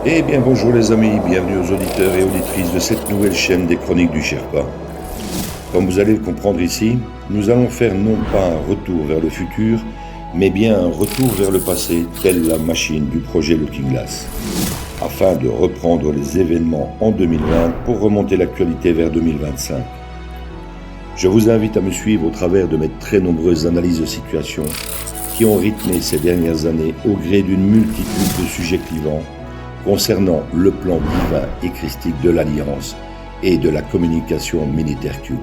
Eh bien bonjour les amis, bienvenue aux auditeurs et auditrices de cette nouvelle chaîne des Chroniques du Sherpa. Comme vous allez le comprendre ici, nous allons faire non pas un retour vers le futur, mais bien un retour vers le passé, telle la machine du projet Looking Glass, afin de reprendre les événements en 2020 pour remonter l'actualité vers 2025. Je vous invite à me suivre au travers de mes très nombreuses analyses de situation qui ont rythmé ces dernières années au gré d'une multitude de sujets clivants concernant le plan divin et christique de l'Alliance et de la communication militaire Q.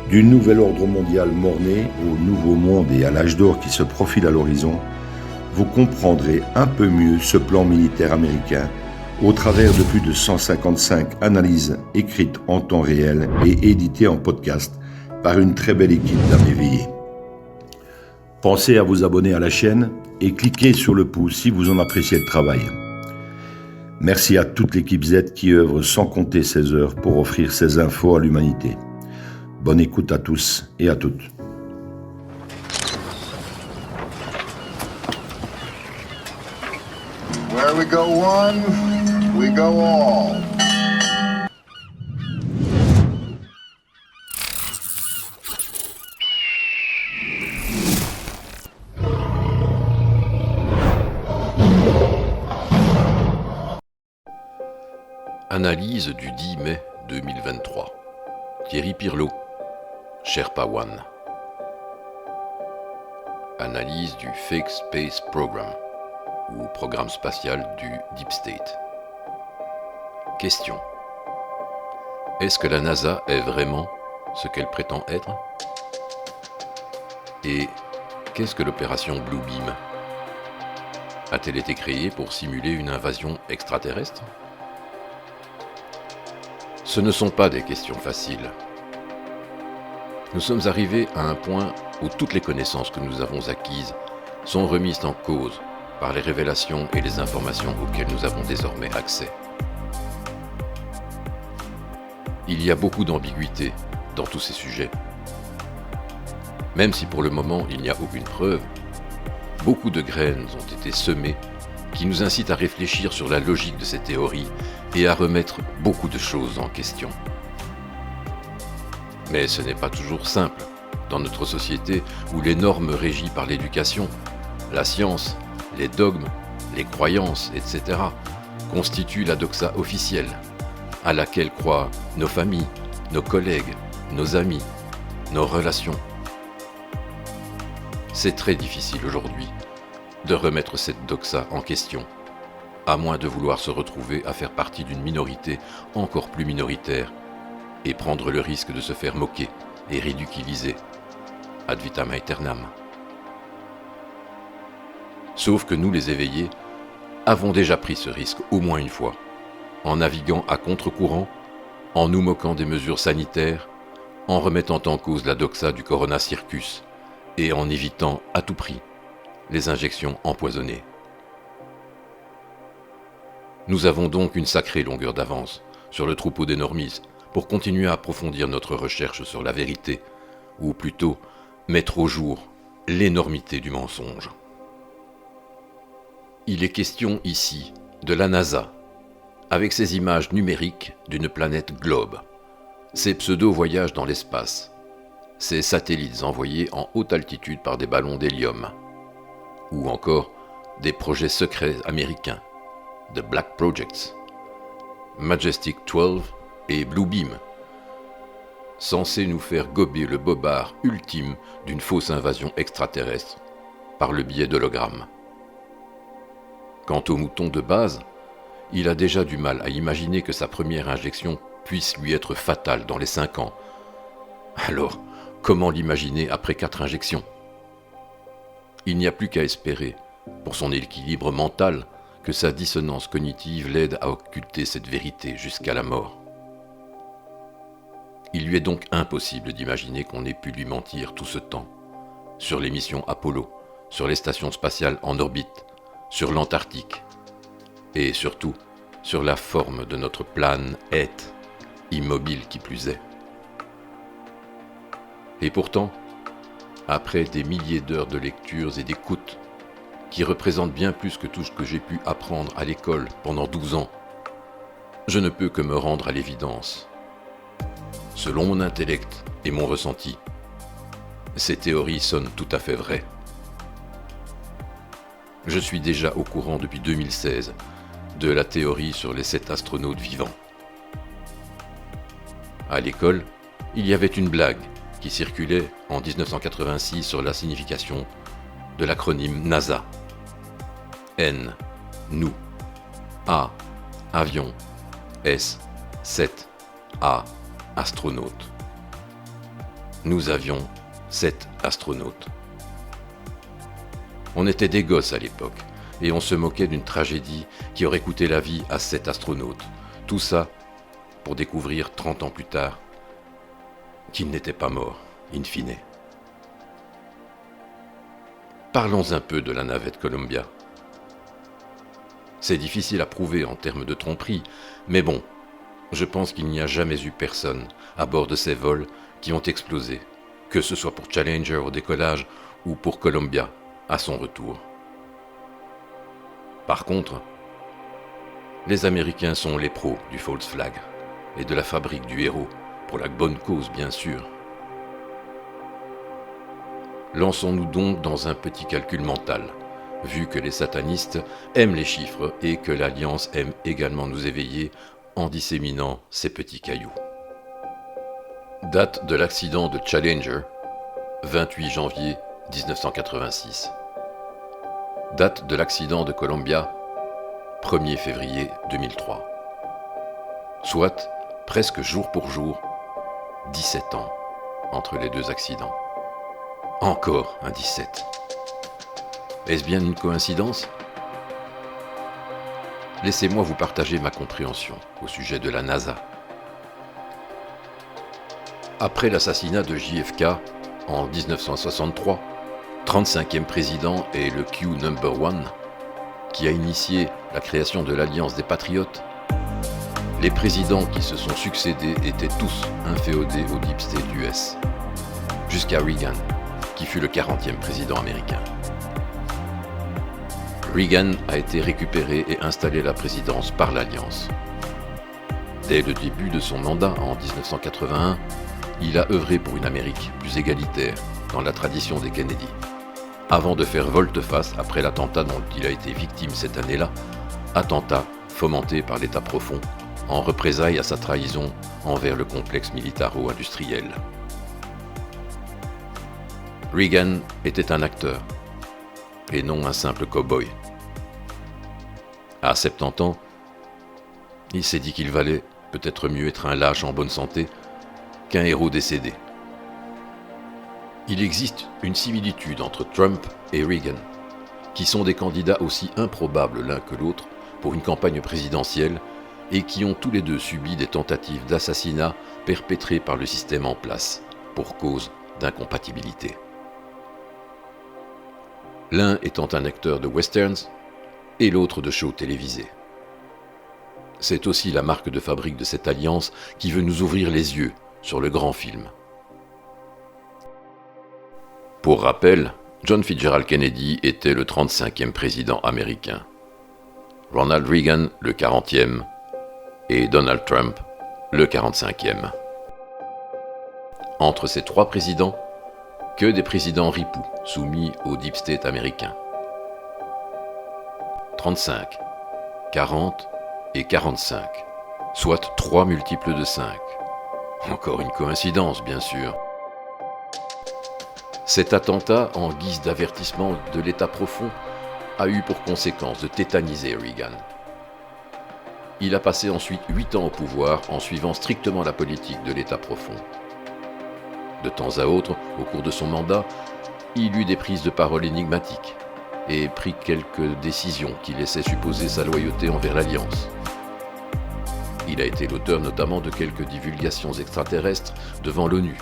Du nouvel ordre mondial mort-né au nouveau monde et à l'âge d'or qui se profile à l'horizon, vous comprendrez un peu mieux ce plan militaire américain au travers de plus de 155 analyses écrites en temps réel et éditées en podcast par une très belle équipe d'âmes éveillées. Pensez à vous abonner à la chaîne et cliquez sur le pouce si vous en appréciez le travail. Merci à toute l'équipe Z qui œuvre sans compter ses heures pour offrir ces infos à l'humanité. Bonne écoute à tous et à toutes. Where we go one, we go all. Analyse du 10 mai 2023. Thierry Pirlot, Sherpa One. Analyse du Fake Space Program, ou programme spatial du Deep State. Question. Est-ce que la NASA est vraiment ce qu'elle prétend être? Et qu'est-ce que l'opération Bluebeam? A-t-elle été créée pour simuler une invasion extraterrestre? Ce ne sont pas des questions faciles. Nous sommes arrivés à un point où toutes les connaissances que nous avons acquises sont remises en cause par les révélations et les informations auxquelles nous avons désormais accès. Il y a beaucoup d'ambiguïté dans tous ces sujets. Même si pour le moment il n'y a aucune preuve, beaucoup de graines ont été semées qui nous incitent à réfléchir sur la logique de ces théories et à remettre beaucoup de choses en question. Mais ce n'est pas toujours simple dans notre société où les normes régies par l'éducation, la science, les dogmes, les croyances, etc. constituent la doxa officielle à laquelle croient nos familles, nos collègues, nos amis, nos relations. C'est très difficile aujourd'hui de remettre cette doxa en question, à moins de vouloir se retrouver à faire partie d'une minorité encore plus minoritaire et prendre le risque de se faire moquer et ridiculiser, ad vitam aeternam. Sauf que nous, les éveillés, avons déjà pris ce risque au moins une fois, en naviguant à contre-courant, en nous moquant des mesures sanitaires, en remettant en cause la doxa du Corona Circus et en évitant à tout prix les injections empoisonnées. Nous avons donc une sacrée longueur d'avance sur le troupeau des normies pour continuer à approfondir notre recherche sur la vérité, ou plutôt mettre au jour l'énormité du mensonge. Il est question ici de la NASA, avec ses images numériques d'une planète globe, ses pseudo-voyages dans l'espace, ses satellites envoyés en haute altitude par des ballons d'hélium, ou encore des projets secrets américains, The Black Projects, Majestic 12 et Bluebeam, censés nous faire gober le bobard ultime d'une fausse invasion extraterrestre par le biais d'hologrammes. Quant au mouton de base, il a déjà du mal à imaginer que sa première injection puisse lui être fatale dans les 5 ans. Alors, comment l'imaginer après 4 injections ? Il n'y a plus qu'à espérer, pour son équilibre mental, que sa dissonance cognitive l'aide à occulter cette vérité jusqu'à la mort. Il lui est donc impossible d'imaginer qu'on ait pu lui mentir tout ce temps, sur les missions Apollo, sur les stations spatiales en orbite, sur l'Antarctique, et surtout sur la forme de notre planète, immobile qui plus est. Et pourtant, après des milliers d'heures de lectures et d'écoutes, qui représente bien plus que tout ce que j'ai pu apprendre à l'école pendant 12 ans, je ne peux que me rendre à l'évidence. Selon mon intellect et mon ressenti, ces théories sonnent tout à fait vraies. Je suis déjà au courant depuis 2016 de la théorie sur les 7 astronautes vivants. À l'école, il y avait une blague qui circulait en 1986 sur la signification de l'acronyme NASA. N, nous. A, avion. S, 7. A, astronaute. Nous avions 7 astronautes. On était des gosses à l'époque, et on se moquait d'une tragédie qui aurait coûté la vie à 7 astronautes. Tout ça pour découvrir 30 ans plus tard qu'ils n'étaient pas morts, in fine. Parlons un peu de la navette Columbia. C'est difficile à prouver en termes de tromperie, mais bon, je pense qu'il n'y a jamais eu personne à bord de ces vols qui ont explosé, que ce soit pour Challenger au décollage ou pour Columbia à son retour. Par contre, les Américains sont les pros du false flag et de la fabrique du héros, pour la bonne cause bien sûr. Lançons-nous donc dans un petit calcul mental, vu que les satanistes aiment les chiffres et que l'Alliance aime également nous éveiller en disséminant ces petits cailloux. Date de l'accident de Challenger, 28 janvier 1986. Date de l'accident de Columbia, 1er février 2003. Soit, presque jour pour jour, 17 ans entre les deux accidents. Encore un 17. Est-ce bien une coïncidence ? Laissez-moi vous partager ma compréhension au sujet de la NASA. Après l'assassinat de JFK en 1963, 35e président et le Q number 1, qui a initié la création de l'Alliance des Patriotes, les présidents qui se sont succédés étaient tous inféodés au Deep State US, jusqu'à Reagan, qui fut le 40e président américain. Reagan a été récupéré et installé à la présidence par l'Alliance. Dès le début de son mandat en 1981, il a œuvré pour une Amérique plus égalitaire dans la tradition des Kennedy, avant de faire volte-face après l'attentat dont il a été victime cette année-là, attentat fomenté par l'État profond, en représailles à sa trahison envers le complexe militaro-industriel. Reagan était un acteur, et non un simple cow-boy. À 70 ans, il s'est dit qu'il valait peut-être mieux être un lâche en bonne santé qu'un héros décédé. Il existe une similitude entre Trump et Reagan, qui sont des candidats aussi improbables l'un que l'autre pour une campagne présidentielle et qui ont tous les deux subi des tentatives d'assassinat perpétrées par le système en place, pour cause d'incompatibilité. L'un étant un acteur de westerns et l'autre de shows télévisés. C'est aussi la marque de fabrique de cette alliance qui veut nous ouvrir les yeux sur le grand film. Pour rappel, John Fitzgerald Kennedy était le 35e président américain, Ronald Reagan le 40e et Donald Trump le 45e. Entre ces trois présidents, que des présidents ripoux soumis au Deep State américain. 35, 40 et 45, soit 3 multiples de 5. Encore une coïncidence, bien sûr. Cet attentat, en guise d'avertissement de l'État profond, a eu pour conséquence de tétaniser Reagan. Il a passé ensuite 8 ans au pouvoir en suivant strictement la politique de l'État profond. De temps à autre, au cours de son mandat, il eut des prises de parole énigmatiques et prit quelques décisions qui laissaient supposer sa loyauté envers l'Alliance. Il a été l'auteur notamment de quelques divulgations extraterrestres devant l'ONU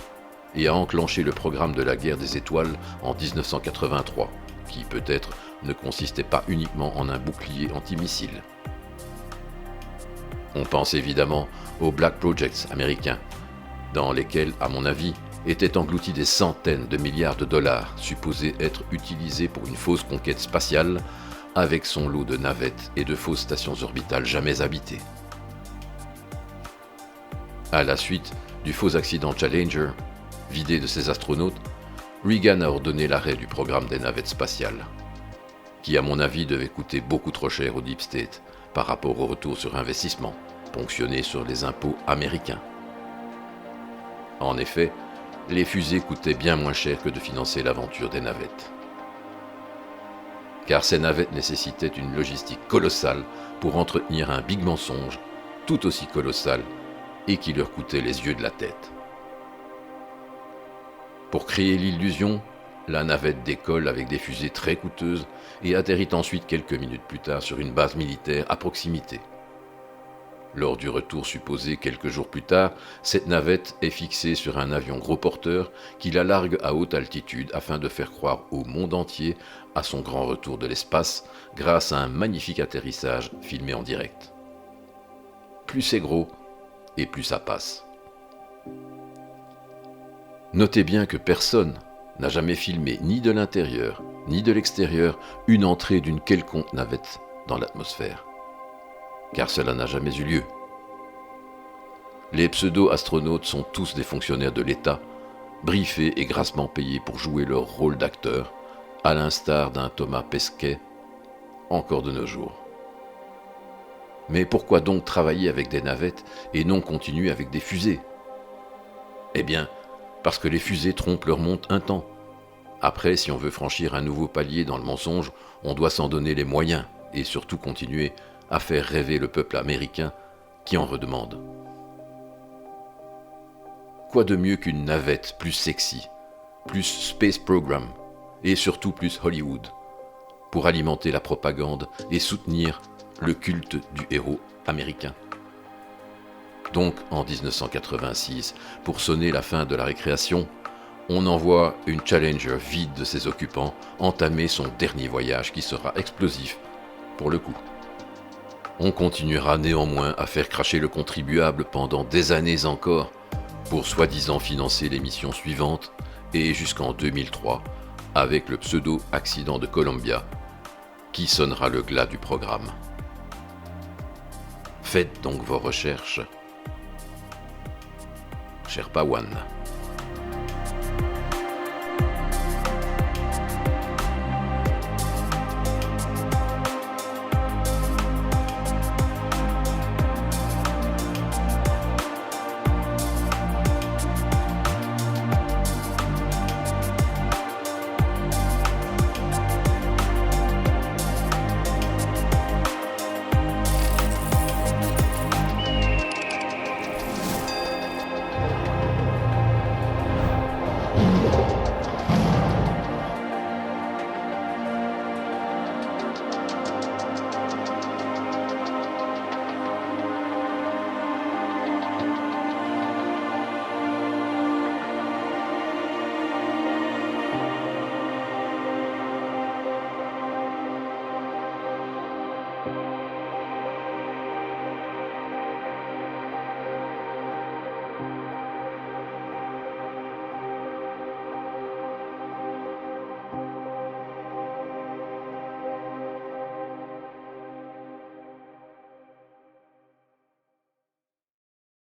et a enclenché le programme de la guerre des étoiles en 1983, qui peut-être ne consistait pas uniquement en un bouclier antimissile. On pense évidemment aux Black Projects américains, dans lesquels, à mon avis, étaient engloutis des centaines de milliards de dollars supposés être utilisés pour une fausse conquête spatiale avec son lot de navettes et de fausses stations orbitales jamais habitées. À la suite du faux accident Challenger, vidé de ses astronautes, Reagan a ordonné l'arrêt du programme des navettes spatiales, qui à mon avis devait coûter beaucoup trop cher au Deep State par rapport au retour sur investissement, ponctionné sur les impôts américains. En effet, les fusées coûtaient bien moins cher que de financer l'aventure des navettes. Car ces navettes nécessitaient une logistique colossale pour entretenir un big mensonge, tout aussi colossal, et qui leur coûtait les yeux de la tête. Pour créer l'illusion, la navette décolle avec des fusées très coûteuses et atterrit ensuite quelques minutes plus tard sur une base militaire à proximité. Lors du retour supposé quelques jours plus tard, cette navette est fixée sur un avion gros porteur qui la largue à haute altitude afin de faire croire au monde entier à son grand retour de l'espace grâce à un magnifique atterrissage filmé en direct. Plus c'est gros, et plus ça passe. Notez bien que personne n'a jamais filmé ni de l'intérieur ni de l'extérieur une entrée d'une quelconque navette dans l'atmosphère, car cela n'a jamais eu lieu. Les pseudo-astronautes sont tous des fonctionnaires de l'État, briefés et grassement payés pour jouer leur rôle d'acteur, à l'instar d'un Thomas Pesquet, encore de nos jours. Mais pourquoi donc travailler avec des navettes et non continuer avec des fusées ? Eh bien, parce que les fusées trompent leur monde un temps. Après, si on veut franchir un nouveau palier dans le mensonge, on doit s'en donner les moyens et surtout continuer à faire rêver le peuple américain qui en redemande. Quoi de mieux qu'une navette plus sexy, plus space program et surtout plus Hollywood pour alimenter la propagande et soutenir le culte du héros américain. Donc, en 1986, pour sonner la fin de la récréation, on envoie une Challenger vide de ses occupants entamer son dernier voyage qui sera explosif pour le coup. On continuera néanmoins à faire cracher le contribuable pendant des années encore pour soi-disant financer les missions suivantes et jusqu'en 2003 avec le pseudo-accident de Columbia qui sonnera le glas du programme. Faites donc vos recherches. Sherpa One.